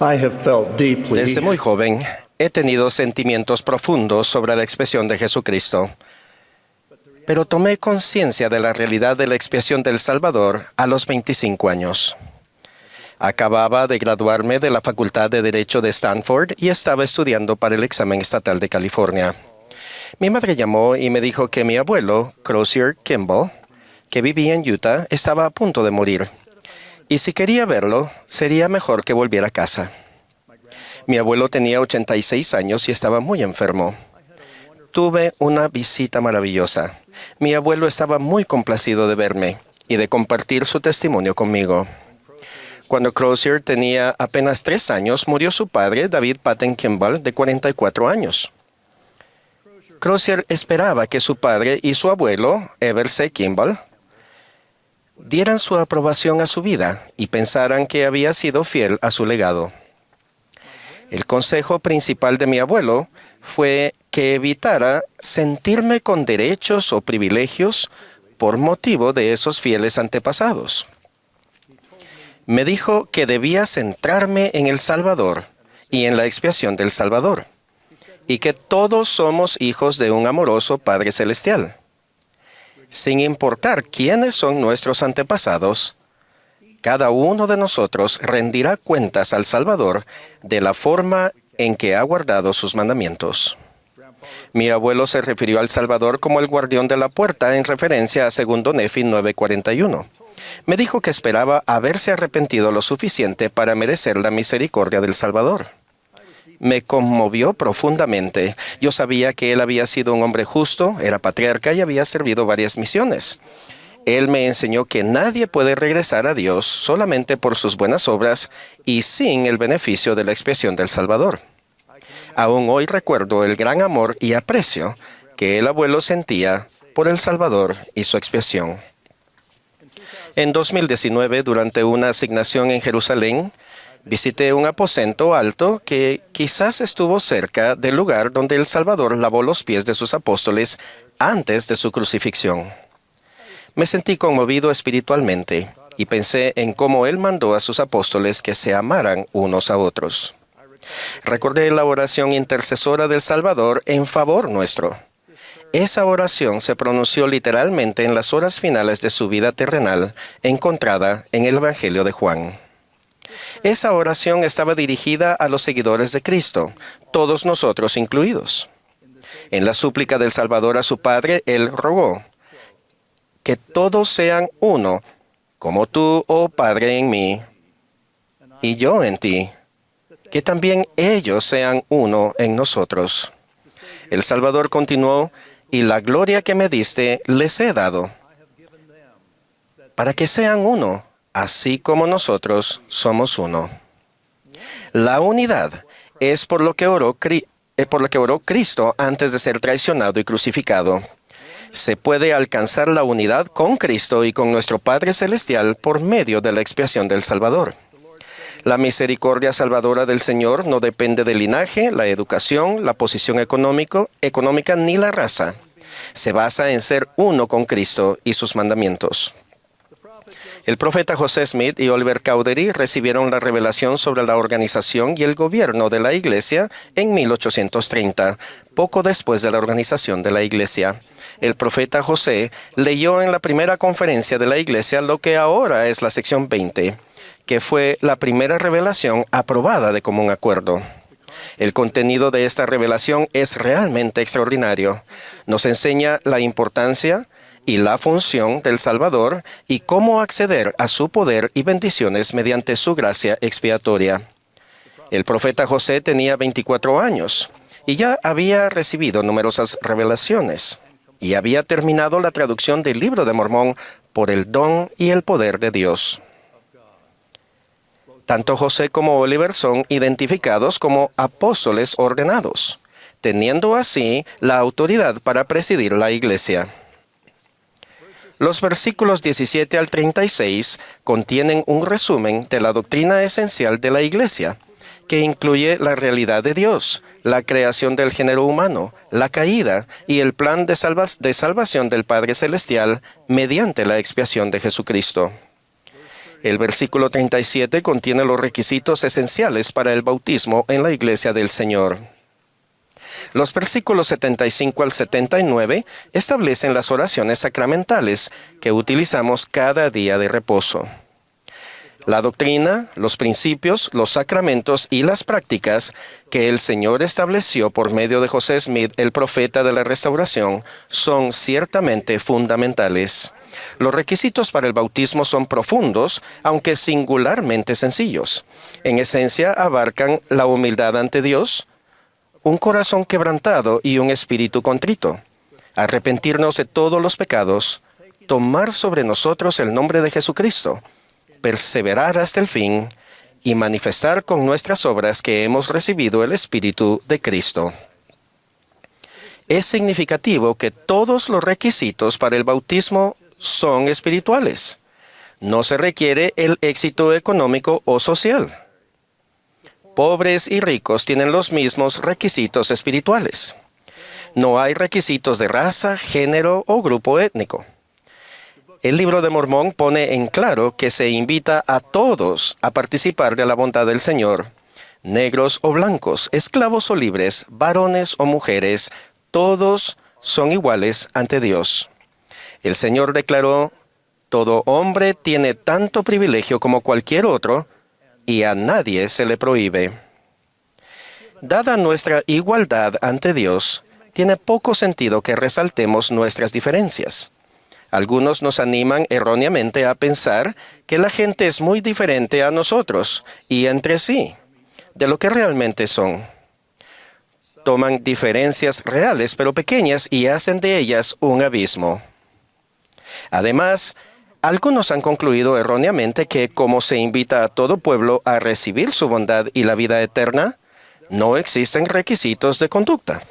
Desde muy joven, he tenido sentimientos profundos sobre la expiación de Jesucristo. Pero tomé conciencia de la realidad de la expiación del Salvador a los 25 años. Acababa de graduarme de la Facultad de Derecho de Stanford y estaba estudiando para el examen estatal de California. Mi madre llamó y me dijo que mi abuelo, Crozier Kimball, que vivía en Utah, estaba a punto de morir. Y si quería verlo, sería mejor que volviera a casa. Mi abuelo tenía 86 años y estaba muy enfermo. Tuve una visita maravillosa. Mi abuelo estaba muy complacido de verme y de compartir su testimonio conmigo. Cuando Crozier tenía apenas 3 años, murió su padre, David Patton Kimball, de 44 años. Crozier esperaba que su padre y su abuelo, Ever C. Kimball, dieran su aprobación a su vida y pensaran que había sido fiel a su legado. El consejo principal de mi abuelo fue que evitara sentirme con derechos o privilegios por motivo de esos fieles antepasados. Me dijo que debía centrarme en el Salvador y en la expiación del Salvador, y que todos somos hijos de un amoroso Padre Celestial. Sin importar quiénes son nuestros antepasados, cada uno de nosotros rendirá cuentas al Salvador de la forma en que ha guardado sus mandamientos. Mi abuelo se refirió al Salvador como el guardián de la puerta en referencia a 2 Nefi 9:41. Me dijo que esperaba haberse arrepentido lo suficiente para merecer la misericordia del Salvador. Me conmovió profundamente. Yo sabía que él había sido un hombre justo, era patriarca y había servido varias misiones. Él me enseñó que nadie puede regresar a Dios solamente por sus buenas obras y sin el beneficio de la expiación del Salvador. Aún hoy recuerdo el gran amor y aprecio que el abuelo sentía por el Salvador y su expiación. En 2019, durante una asignación en Jerusalén, visité un aposento alto que quizás estuvo cerca del lugar donde el Salvador lavó los pies de sus apóstoles antes de su crucifixión. Me sentí conmovido espiritualmente y pensé en cómo Él mandó a sus apóstoles que se amaran unos a otros. Recordé la oración intercesora del Salvador en favor nuestro. Esa oración se pronunció literalmente en las horas finales de su vida terrenal, encontrada en el Evangelio de Juan. Esa oración estaba dirigida a los seguidores de Cristo, todos nosotros incluidos. En la súplica del Salvador a su Padre, Él rogó que todos sean uno, como tú, oh Padre, en mí, y yo en ti, que también ellos sean uno en nosotros. El Salvador continuó, y la gloria que me diste les he dado, para que sean uno, así como nosotros somos uno. La unidad es por lo que oró Cristo antes de ser traicionado y crucificado. Se puede alcanzar la unidad con Cristo y con nuestro Padre Celestial por medio de la expiación del Salvador. La misericordia salvadora del Señor no depende del linaje, la educación, la posición económica ni la raza. Se basa en ser uno con Cristo y sus mandamientos. El profeta José Smith y Oliver Cowdery recibieron la revelación sobre la organización y el gobierno de la Iglesia en 1830, poco después de la organización de la Iglesia. El profeta José leyó en la primera conferencia de la Iglesia lo que ahora es la sección 20, que fue la primera revelación aprobada de común acuerdo. El contenido de esta revelación es realmente extraordinario. Nos enseña la importancia y la función del Salvador y cómo acceder a su poder y bendiciones mediante su gracia expiatoria. El profeta José tenía 24 años y ya había recibido numerosas revelaciones y había terminado la traducción del Libro de Mormón por el don y el poder de Dios. Tanto José como Oliver son identificados como apóstoles ordenados, teniendo así la autoridad para presidir la Iglesia. Los versículos 17 al 36 contienen un resumen de la doctrina esencial de la Iglesia, que incluye la realidad de Dios, la creación del género humano, la caída y el plan de salvación del Padre Celestial mediante la expiación de Jesucristo. El versículo 37 contiene los requisitos esenciales para el bautismo en la Iglesia del Señor. Los versículos 75 al 79 establecen las oraciones sacramentales que utilizamos cada día de reposo. La doctrina, los principios, los sacramentos y las prácticas que el Señor estableció por medio de José Smith, el profeta de la Restauración, son ciertamente fundamentales. Los requisitos para el bautismo son profundos, aunque singularmente sencillos. En esencia, abarcan la humildad ante Dios, un corazón quebrantado y un espíritu contrito, arrepentirnos de todos los pecados, tomar sobre nosotros el nombre de Jesucristo, perseverar hasta el fin y manifestar con nuestras obras que hemos recibido el Espíritu de Cristo. Es significativo que todos los requisitos para el bautismo son espirituales. No se requiere el éxito económico o social. Pobres y ricos tienen los mismos requisitos espirituales. No hay requisitos de raza, género o grupo étnico. El Libro de Mormón pone en claro que se invita a todos a participar de la bondad del Señor. Negros o blancos, esclavos o libres, varones o mujeres, todos son iguales ante Dios. El Señor declaró: todo hombre tiene tanto privilegio como cualquier otro, y a nadie se le prohíbe. Dada nuestra igualdad ante Dios, tiene poco sentido que resaltemos nuestras diferencias. Algunos nos animan erróneamente a pensar que la gente es muy diferente a nosotros y entre sí, de lo que realmente son. Toman diferencias reales pero pequeñas y hacen de ellas un abismo. Además, algunos han concluido erróneamente que, como se invita a todo pueblo a recibir su bondad y la vida eterna, no existen requisitos de conducta.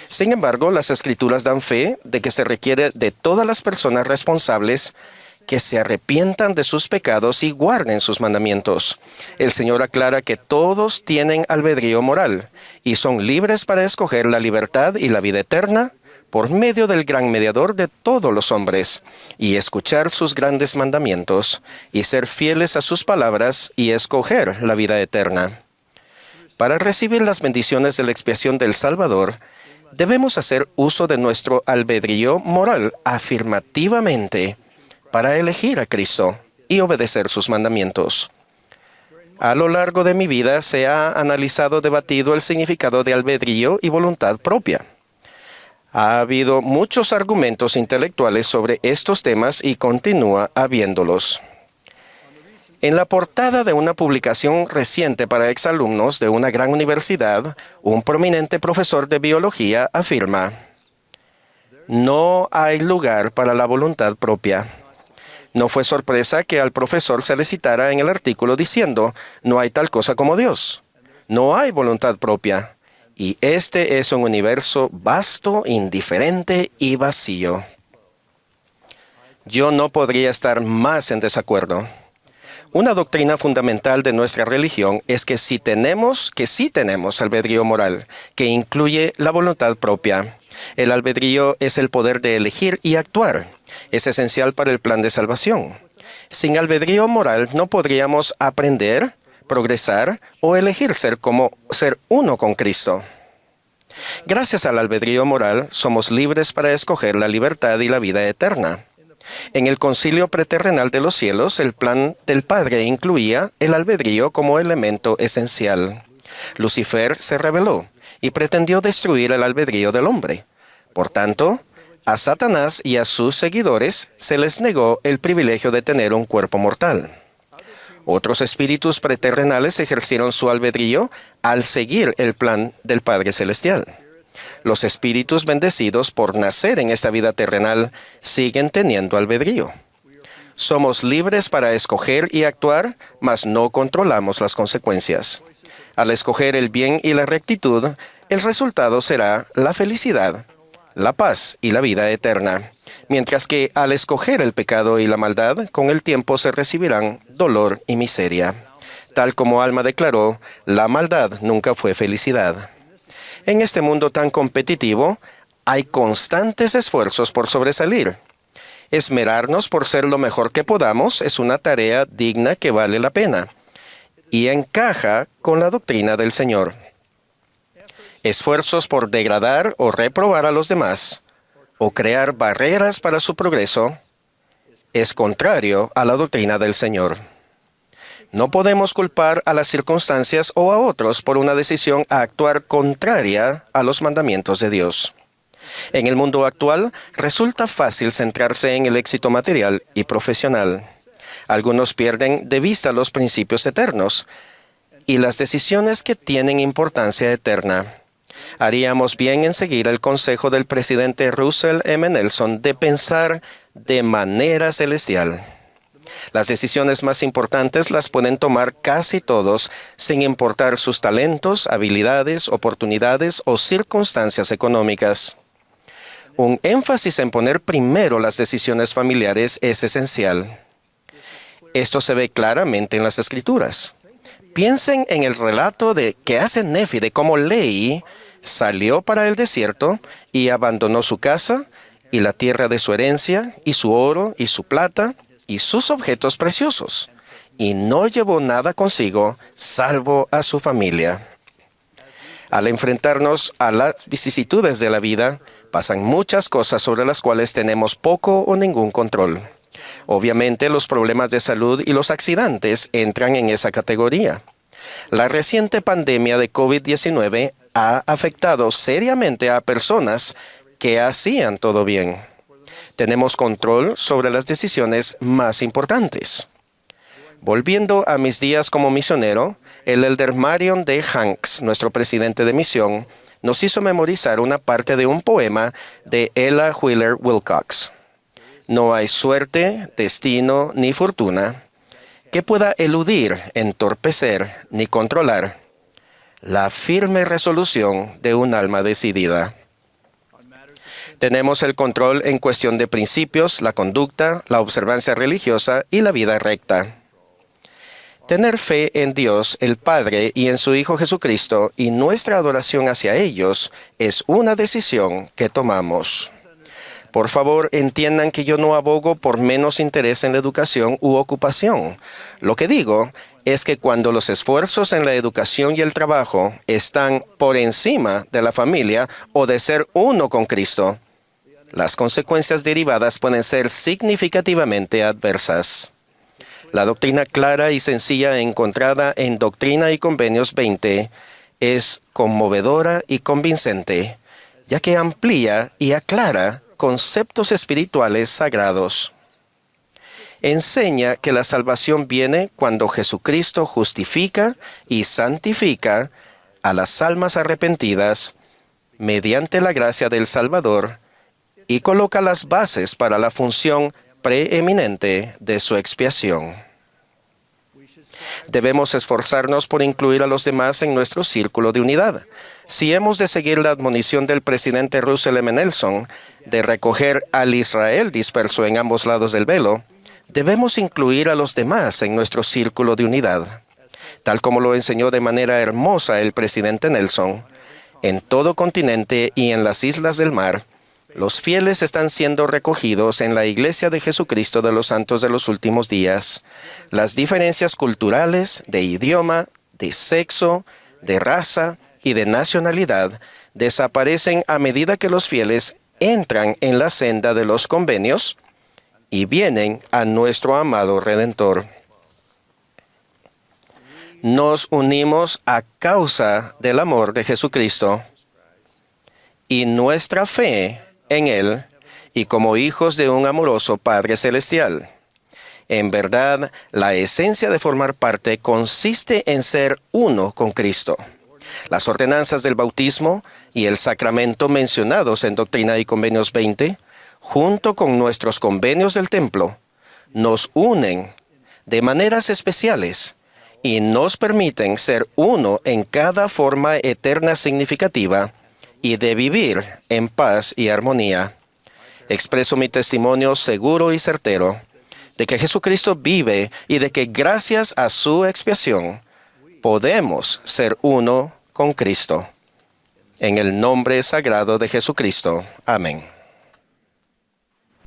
Sin embargo, las Escrituras dan fe de que se requiere de todas las personas responsables que se arrepientan de sus pecados y guarden sus mandamientos. El Señor aclara que todos tienen albedrío moral y son libres para escoger la libertad y la vida eterna por medio del gran mediador de todos los hombres, y escuchar sus grandes mandamientos, y ser fieles a sus palabras y escoger la vida eterna. Para recibir las bendiciones de la expiación del Salvador, debemos hacer uso de nuestro albedrío moral afirmativamente para elegir a Cristo y obedecer sus mandamientos. A lo largo de mi vida se ha analizado, debatido el significado de albedrío y voluntad propia. Ha habido muchos argumentos intelectuales sobre estos temas y continúa habiéndolos. En la portada de una publicación reciente para exalumnos de una gran universidad, un prominente profesor de biología afirma: no hay lugar para la voluntad propia. No fue sorpresa que al profesor se le citara en el artículo diciendo: no hay tal cosa como Dios. No hay voluntad propia. Y este es un universo vasto, indiferente y vacío. Yo no podría estar más en desacuerdo. Una doctrina fundamental de nuestra religión es que sí tenemos albedrío moral, que incluye la voluntad propia. El albedrío es el poder de elegir y actuar. Es esencial para el plan de salvación. Sin albedrío moral no podríamos aprender, progresar o elegir ser uno con Cristo. Gracias al albedrío moral, somos libres para escoger la libertad y la vida eterna. En el concilio preterrenal de los cielos, el plan del Padre incluía el albedrío como elemento esencial. Lucifer se rebeló y pretendió destruir el albedrío del hombre. Por tanto, a Satanás y a sus seguidores se les negó el privilegio de tener un cuerpo mortal. Otros espíritus preterrenales ejercieron su albedrío al seguir el plan del Padre Celestial. Los espíritus bendecidos por nacer en esta vida terrenal siguen teniendo albedrío. Somos libres para escoger y actuar, mas no controlamos las consecuencias. Al escoger el bien y la rectitud, el resultado será la felicidad, la paz y la vida eterna. Mientras que al escoger el pecado y la maldad, con el tiempo se recibirán dolor y miseria. Tal como Alma declaró, la maldad nunca fue felicidad. En este mundo tan competitivo, hay constantes esfuerzos por sobresalir. Esmerarnos por ser lo mejor que podamos es una tarea digna que vale la pena y encaja con la doctrina del Señor. Esfuerzos por degradar o reprobar a los demás o crear barreras para su progreso es contrario a la doctrina del Señor. No podemos culpar a las circunstancias o a otros por una decisión a actuar contraria a los mandamientos de Dios. En el mundo actual, resulta fácil centrarse en el éxito material y profesional. Algunos pierden de vista los principios eternos y las decisiones que tienen importancia eterna. Haríamos bien en seguir el consejo del presidente Russell M. Nelson de pensar de manera celestial. Las decisiones más importantes las pueden tomar casi todos, sin importar sus talentos, habilidades, oportunidades o circunstancias económicas. Un énfasis en poner primero las decisiones familiares es esencial. Esto se ve claramente en las Escrituras. Piensen en el relato que hace Nefi de cómo Lehi salió para el desierto y abandonó su casa y la tierra de su herencia y su oro y su plata y sus objetos preciosos, y no llevó nada consigo, salvo a su familia. Al enfrentarnos a las vicisitudes de la vida, pasan muchas cosas sobre las cuales tenemos poco o ningún control. Obviamente, los problemas de salud y los accidentes entran en esa categoría. La reciente pandemia de COVID-19 ha afectado seriamente a personas que hacían todo bien. Tenemos control sobre las decisiones más importantes. Volviendo a mis días como misionero, el elder Marion D. Hanks, nuestro presidente de misión, nos hizo memorizar una parte de un poema de Ella Wheeler Wilcox. No hay suerte, destino ni fortuna que pueda eludir, entorpecer ni controlar la firme resolución de un alma decidida. Tenemos el control en cuestión de principios, la conducta, la observancia religiosa y la vida recta. Tener fe en Dios, el Padre, y en su Hijo Jesucristo, y nuestra adoración hacia ellos, es una decisión que tomamos. Por favor, entiendan que yo no abogo por menos interés en la educación u ocupación. Lo que digo es que cuando los esfuerzos en la educación y el trabajo están por encima de la familia o de ser uno con Cristo, las consecuencias derivadas pueden ser significativamente adversas. La doctrina clara y sencilla encontrada en Doctrina y Convenios 20 es conmovedora y convincente, ya que amplía y aclara conceptos espirituales sagrados. Enseña que la salvación viene cuando Jesucristo justifica y santifica a las almas arrepentidas mediante la gracia del Salvador y coloca las bases para la función preeminente de su expiación. Debemos esforzarnos por incluir a los demás en nuestro círculo de unidad. Si hemos de seguir la admonición del presidente Russell M. Nelson de recoger al Israel disperso en ambos lados del velo, debemos incluir a los demás en nuestro círculo de unidad. Tal como lo enseñó de manera hermosa el presidente Nelson, en todo continente y en las islas del mar, los fieles están siendo recogidos en la Iglesia de Jesucristo de los Santos de los Últimos Días. Las diferencias culturales, de idioma, de sexo, de raza y de nacionalidad desaparecen a medida que los fieles entran en la senda de los convenios y vienen a nuestro amado Redentor. Nos unimos a causa del amor de Jesucristo y nuestra fe en Él y como hijos de un amoroso Padre Celestial. En verdad, la esencia de formar parte consiste en ser uno con Cristo. Las ordenanzas del bautismo y el sacramento mencionados en Doctrina y Convenios 20, junto con nuestros convenios del templo, nos unen de maneras especiales y nos permiten ser uno en cada forma eterna significativa y de vivir en paz y armonía. Expreso mi testimonio seguro y certero de que Jesucristo vive y de que gracias a su expiación podemos ser uno con Cristo. En el nombre sagrado de Jesucristo. Amén.